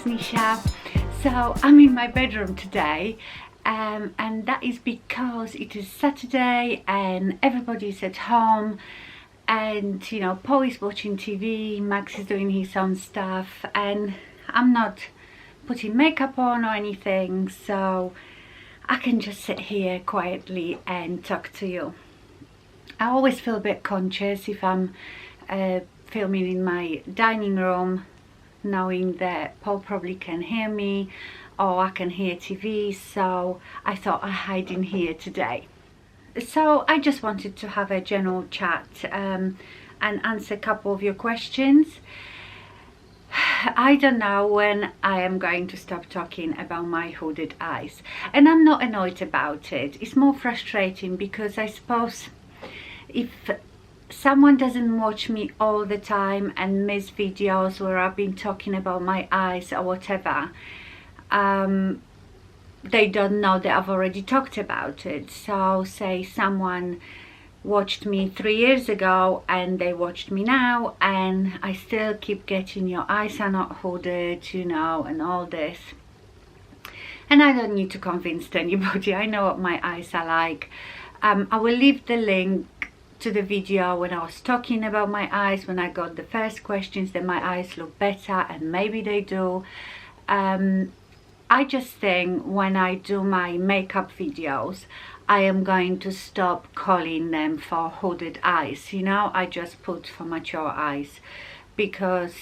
Nisha. So I'm in my bedroom today, and that is because it is Saturday and everybody's at home, and you know, Paul is watching TV, Max is doing his own stuff, and I'm not putting makeup on or anything, so I can just sit here quietly and talk to you. I always feel a bit conscious if I'm filming in my dining room, knowing that Paul probably can hear me or I can hear TV, so I thought I'd hide in here today. So I just wanted to have a general chat and answer a couple of your questions. I don't know when I am going to stop talking about my hooded eyes, and I'm not annoyed about it. It's more frustrating because I suppose if someone doesn't watch me all the time and miss videos where I've been talking about my eyes or whatever, they don't know that I've already talked about it. So say someone watched me 3 years ago and they watched me now, and I still keep getting your eyes are not hooded, you know, and all this. And I don't need to convince anybody. I know what my eyes are like. I will leave the link to the video when I was talking about my eyes, when I got the first questions that my eyes look better, and maybe they do. I just think when I do my makeup videos, I am going to stop calling them for hooded eyes, you know. I just put for mature eyes because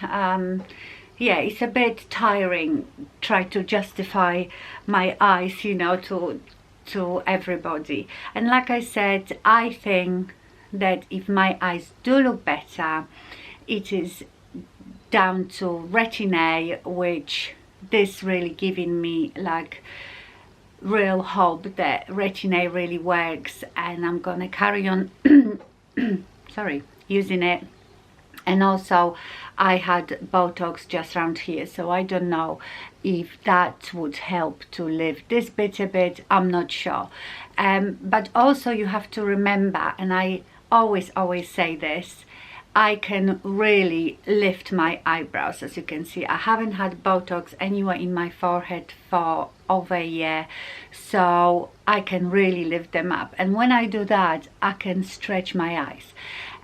yeah, it's a bit tiring try to justify my eyes, you know, to everybody. And like I said, I think that if my eyes do look better, it is down to retin-A, which this really giving me like real hope that retin-A really works, and I'm gonna carry on sorry, using it. And also I had Botox just around here, so I don't know if that would help to lift this bit a bit. I'm not sure. But also you have to remember, and I always say this, I can really lift my eyebrows. As you can see, I haven't had Botox anywhere in my forehead for over a year, so I can really lift them up. And when I do that, I can stretch my eyes.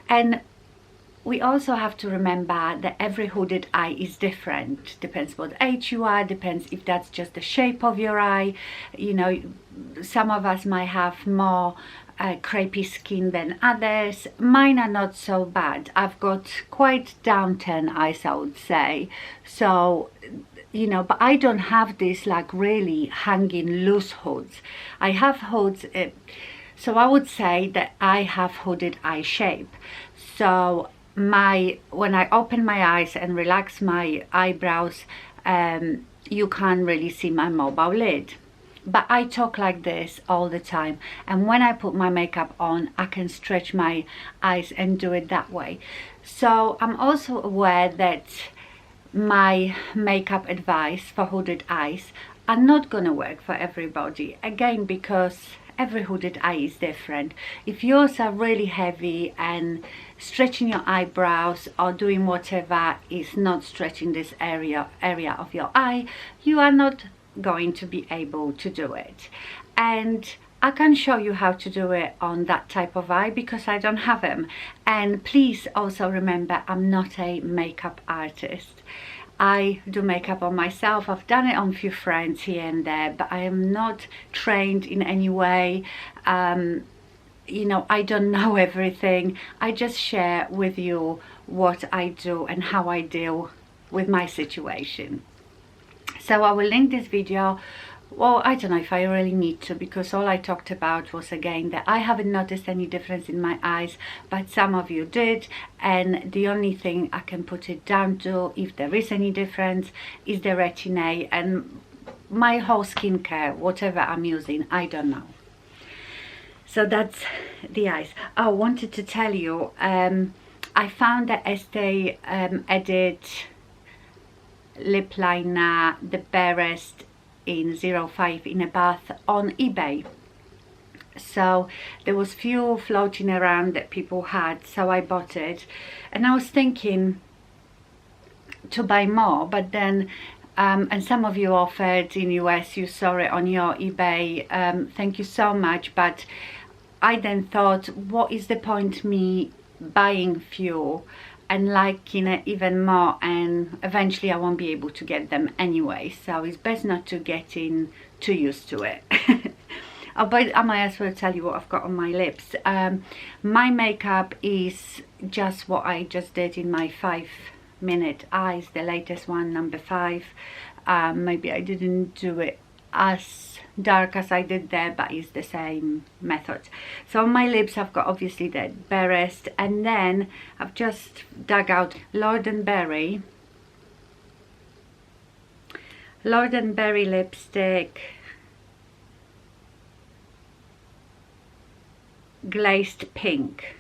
And we also have to remember that every hooded eye is different. Depends what age you are, depends if that's just the shape of your eye. You know, some of us might have more crepey skin than others. Mine are not so bad. I've got quite downturn eyes, I would say. So, you know, but I don't have this like really hanging loose hoods. I have hoods, so I would say that I have hooded eye shape. So when I open my eyes and relax my eyebrows, you can't really see my mobile lid. But I talk like this all the time, and when I put my makeup on, I can stretch my eyes and do it that way. So I'm also aware that my makeup advice for hooded eyes are not gonna work for everybody, again because every hooded eye is different. If yours are really heavy and stretching your eyebrows or doing whatever is not stretching this area of your eye, you are not going to be able to do it. And I can show you how to do it on that type of eye because I don't have them. And please also remember, I'm not a makeup artist. I do makeup on myself. I've done it on a few friends here and there, but I am not trained in any way. You know, I don't know everything. I just share with you what I do and how I deal with my situation. So I will link this video. Well, I don't know if I really need to, because all I talked about was again that I haven't noticed any difference in my eyes, but some of you did, and the only thing I can put it down to, if there is any difference, is the retin-A. And my whole skincare, whatever I'm using, I don't know. So that's the eyes. I wanted to tell you, I found the Estee Edit lip liner, the Barrest in 05 in a bath on eBay. So there was few floating around that people had, so I bought it, and I was thinking to buy more, but then and some of you offered in US, you saw it on your eBay. Thank you so much, but I then thought, what is the point me buying few and liking it even more, and eventually I won't be able to get them anyway, so it's best not to get in too used to it. Oh, but I might as well tell you what I've got on my lips. My makeup is just what I just did in my 5-minute eyes, the latest one, number 5. Maybe I didn't do it as dark as I did there, but it's the same method. So on my lips I've got obviously the Barrest, and then I've just dug out Lord & Berry lipstick, Glazed Pink,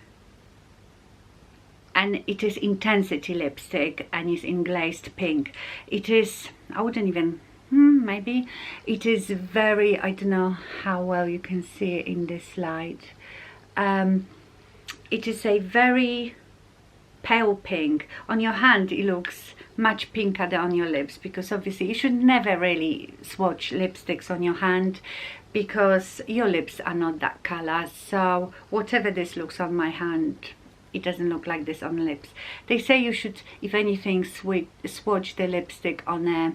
and it is intensity lipstick and it's in Glazed Pink. It is, I wouldn't even, maybe, it is very, I don't know how well you can see it in this slide. It is a very pale pink. On your hand it looks much pinker than on your lips, because obviously you should never really swatch lipsticks on your hand because your lips are not that color. So whatever this looks on my hand, it doesn't look like this on lips. They say you should, if anything, swatch the lipstick on a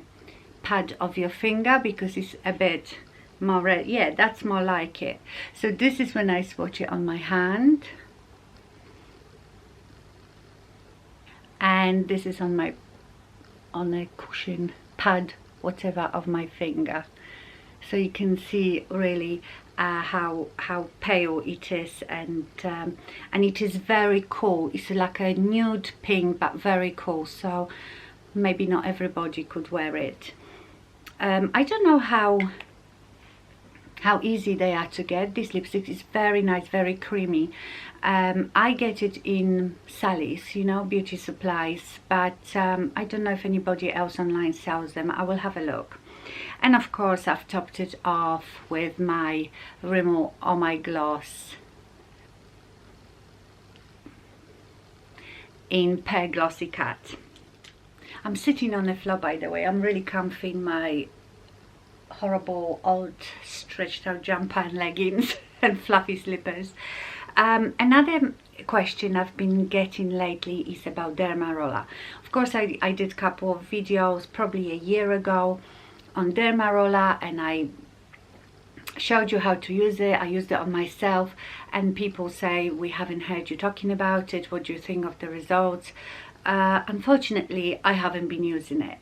pad of your finger because it's a bit more red. Yeah, that's more like it. So this is when I swatch it on my hand, and this is on a cushion pad, whatever, of my finger. So you can see really how pale it is, and it is very cool. It's like a nude pink but very cool, so maybe not everybody could wear it. I don't know how easy they are to get. This lipstick is very nice, very creamy. I get it in Sally's, you know, beauty supplies, but I don't know if anybody else online sells them. I will have a look. And of course I've topped it off with my Rimmel Oh My Gloss in Pear Glossy Cat. I'm sitting on the floor, by the way. I'm really comfy in my horrible old stretched out jumper and leggings and fluffy slippers. Another question I've been getting lately is about Derma Roller. Of course I did a couple of videos probably a year ago on Derma Roller, and I showed you how to use it. I used it on myself, and people say, we haven't heard you talking about it, what do you think of the results? Unfortunately I haven't been using it,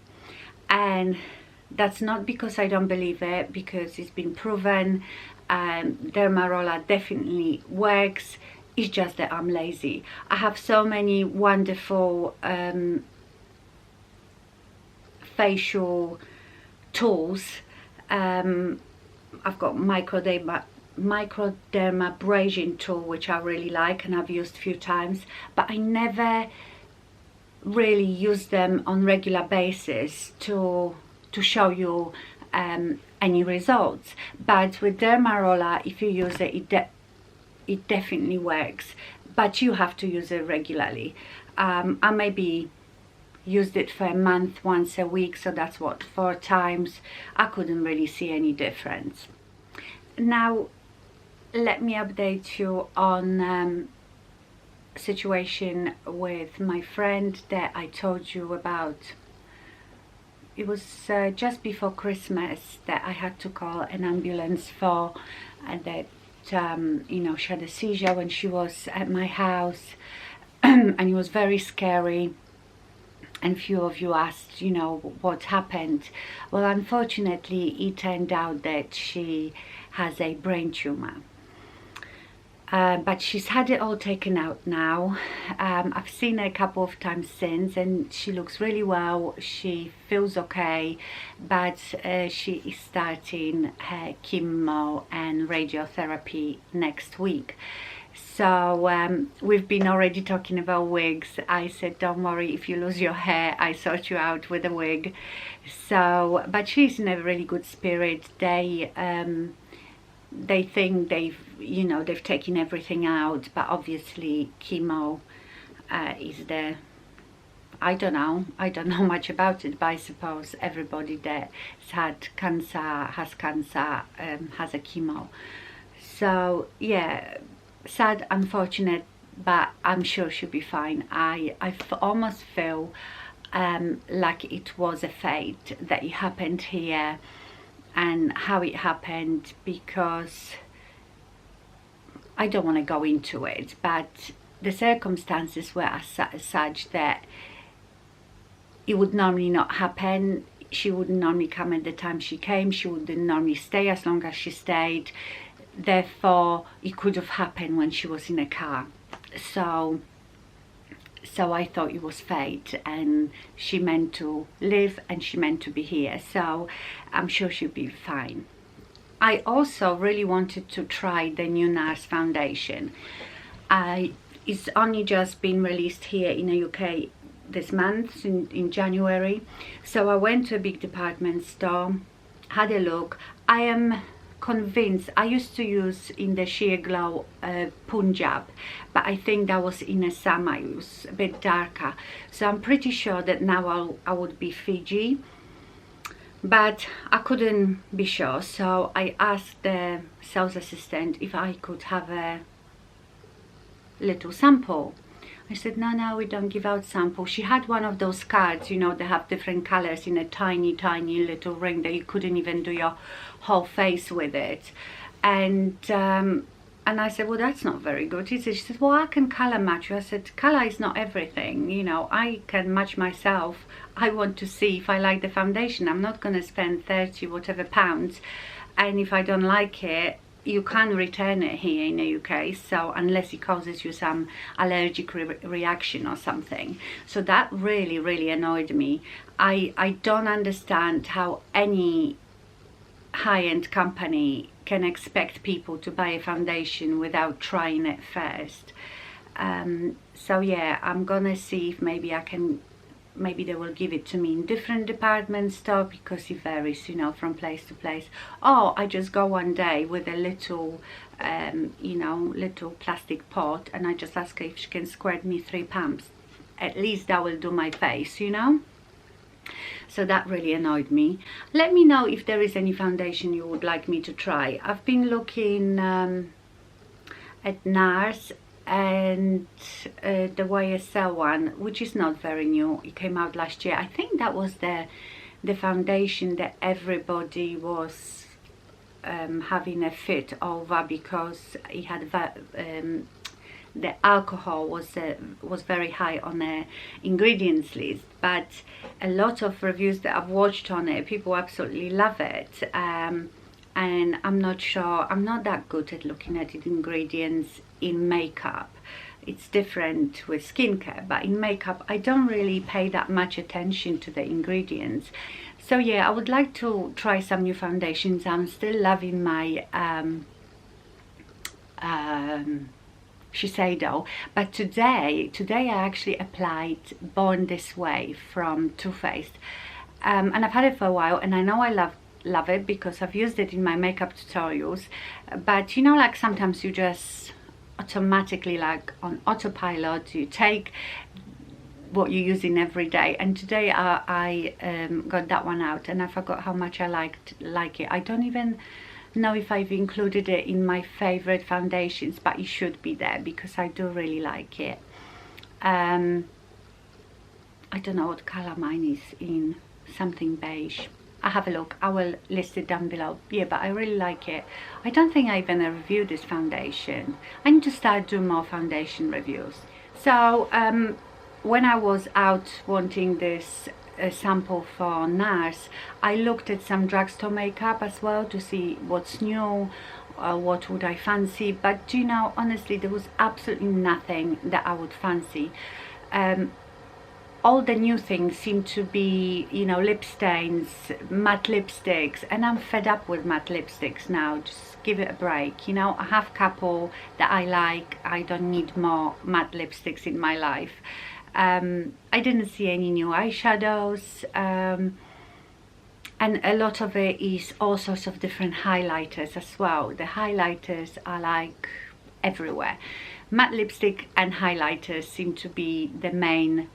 and that's not because I don't believe it, because it's been proven. Derma Roller definitely works. It's just that I'm lazy. I have so many wonderful facial tools. I've got microderma brushing tool, which I really like and I've used a few times, but I never really use them on regular basis to show you any results. But with Derma Roller, if you use it, it definitely works, but you have to use it regularly. I maybe used it for a month, once a week, so that's what, 4 times. I couldn't really see any difference. Now let me update you on situation with my friend that I told you about. It was just before Christmas that I had to call an ambulance for, and that you know, she had a seizure when she was at my house and it was very scary. And few of you asked, you know, what happened. Well, unfortunately it turned out that she has a brain tumor, but she's had it all taken out now. I've seen her a couple of times since, and she looks really well. She feels okay, but she is starting her chemo and radiotherapy next week. So we've been already talking about wigs. I said, don't worry, if you lose your hair, I sort you out with a wig. So, but she's in a really good spirit. They think they've taken everything out, but obviously chemo is the I don't know much about it, but I suppose everybody that's had cancer, has cancer, has a chemo. So yeah, sad, unfortunate, but I'm sure she'll be fine. I almost feel like it was a fate that it happened here and how it happened, because I don't want to go into it, but the circumstances were such that it would normally not happen. She wouldn't normally come at the time she came. She wouldn't normally stay as long as she stayed. Therefore, it could have happened when she was in a car. So I thought it was fate, and she meant to live and she meant to be here. So I'm sure she'll be fine. I also really wanted to try the new NARS Foundation. It's only just been released here in the UK this month, in January. So I went to a big department store, had a look. I am convinced, I used to use in the Sheer Glow Punjab, but I think that was in the summer, it was a bit darker. So I'm pretty sure that now I would be Fiji, but I couldn't be sure. So I asked the sales assistant if I could have a little sample. I said, no, we don't give out samples. She had one of those cards, you know, they have different colors in a tiny little ring that you couldn't even do your whole face with it. And I said, well, that's not very good. She said, well, I can color match you. I said, color is not everything, you know, I can match myself. I want to see if I like the foundation. I'm not going to spend 30 whatever pounds, and if I don't like it, you can't return it here in the UK, so unless it causes you some allergic reaction or something. So that really annoyed me. I don't understand how any high-end company can expect people to buy a foundation without trying it first. So yeah, I'm gonna see if maybe maybe they will give it to me in different department store, because it varies, you know, from place to place. Or I just go one day with a little you know, little plastic pot, and I just ask her if she can squirt me 3 pumps. At least that will do my face, you know. So that really annoyed me. Let me know if there is any foundation you would like me to try. I've been looking at NARS and the YSL one, which is not very new. It came out last year. I think that was the foundation that everybody was having a fit over, because it had the alcohol was very high on the ingredients list. But a lot of reviews that I've watched on it, people absolutely love it. And I'm not sure, I'm not that good at looking at the ingredients in makeup. It's different with skincare, but in makeup I don't really pay that much attention to the ingredients. So yeah, I would like to try some new foundations. I'm still loving my Shiseido, but today I actually applied Born This Way from Too Faced, and I've had it for a while, and I know I love it because I've used it in my makeup tutorials. But you know, like sometimes you just automatically, like on autopilot, you take what you're using every day. And today I got that one out, and I forgot how much I like it. I don't even know if I've included it in my favorite foundations, but it should be there because I do really like it. I don't know what color mine is in, something beige. I have a look, I will list it down below. Yeah, but I really like it. I don't think I even reviewed this foundation. I need to start doing more foundation reviews. So when I was out wanting this sample for NARS, I looked at some drugstore makeup as well to see what's new, what would I fancy. But you know, honestly, there was absolutely nothing that I would fancy. All the new things seem to be, you know, lip stains, matte lipsticks, and I'm fed up with matte lipsticks now. Just give it a break, you know. I have a couple that I like. I don't need more matte lipsticks in my life. I didn't see any new eyeshadows, and a lot of it is all sorts of different highlighters as well. The highlighters are like everywhere. Matte lipstick and highlighters seem to be the main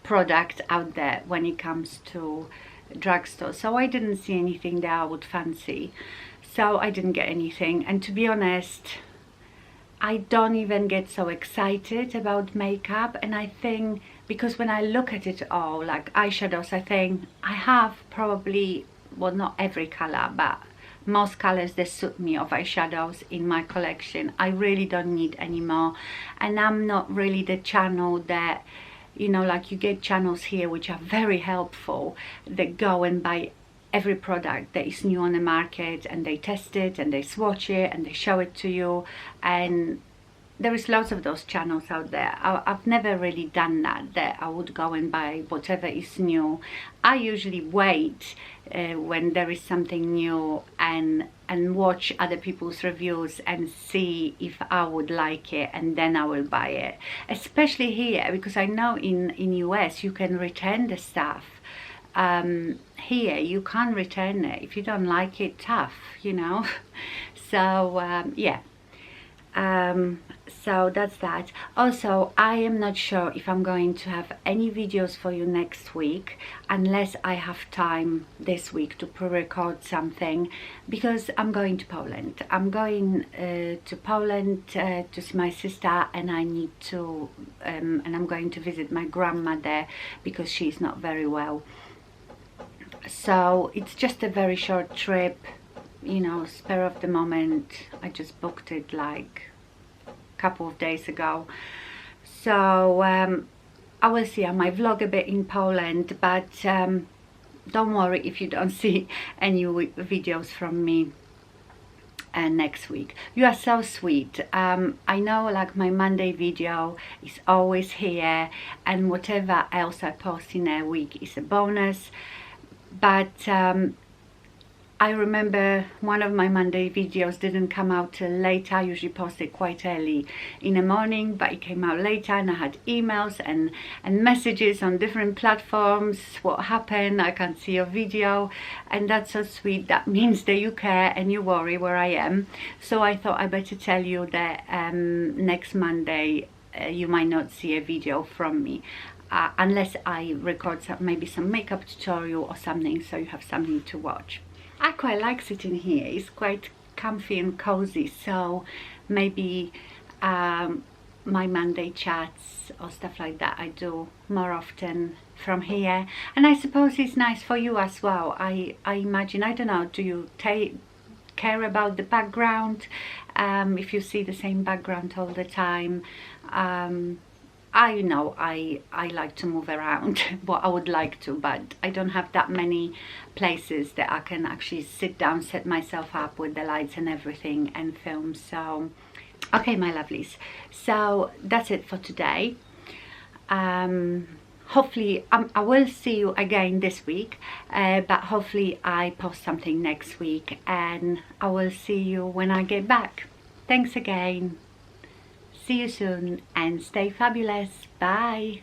product out there when it comes to drugstore. So I didn't see anything that I would fancy, so I didn't get anything. And to be honest, I don't even get so excited about makeup. And I think because when I look at it all, like eyeshadows, I think I have probably, well, not every color, but most colors that suit me of eyeshadows in my collection. I really don't need any more. And I'm not really the channel that, you know, like you get channels here which are very helpful, that go and buy every product that is new on the market, and they test it and they swatch it and they show it to you. And there is lots of those channels out there. I've never really done that I would go and buy whatever is new. I usually wait when there is something new and watch other people's reviews and see if I would like it, and then I will buy it. Especially here, because I know in US you can return the stuff. Here you can't return it. If you don't like it, tough, you know. So yeah, so that's that. Also, I am not sure if I'm going to have any videos for you next week, unless I have time this week to pre-record something, because I'm going to Poland. I'm going to Poland to see my sister, and I need to and I'm going to visit my grandma there because she's not very well. So it's just a very short trip, you know, spur of the moment. I just booked it like a couple of days ago. So I will see. I might vlog a bit in Poland, but don't worry if you don't see any videos from me next week. You are so sweet. I know, like, my Monday video is always here, and whatever else I post in a week is a bonus. But I remember one of my Monday videos didn't come out till later. I usually post it quite early in the morning, but it came out later, and I had emails and messages on different platforms. What happened? I can't see your video. And that's so sweet. That means that you care and you worry where I am. So I thought I better tell you that next Monday you might not see a video from me. Unless I record maybe some makeup tutorial or something, so you have something to watch. I quite like sitting here. It's quite comfy and cozy, so maybe my Monday chats or stuff like that I do more often from here. And I suppose it's nice for you as well. I imagine, I don't know, do you care about the background? If you see the same background all the time? I know I like to move around. Well, I would like to, but I don't have that many places that I can actually sit down, set myself up with the lights and everything and film. So okay, my lovelies, so that's it for today. Hopefully I will see you again this week, but hopefully I post something next week, and I will see you when I get back. Thanks again. See you soon and stay fabulous. Bye.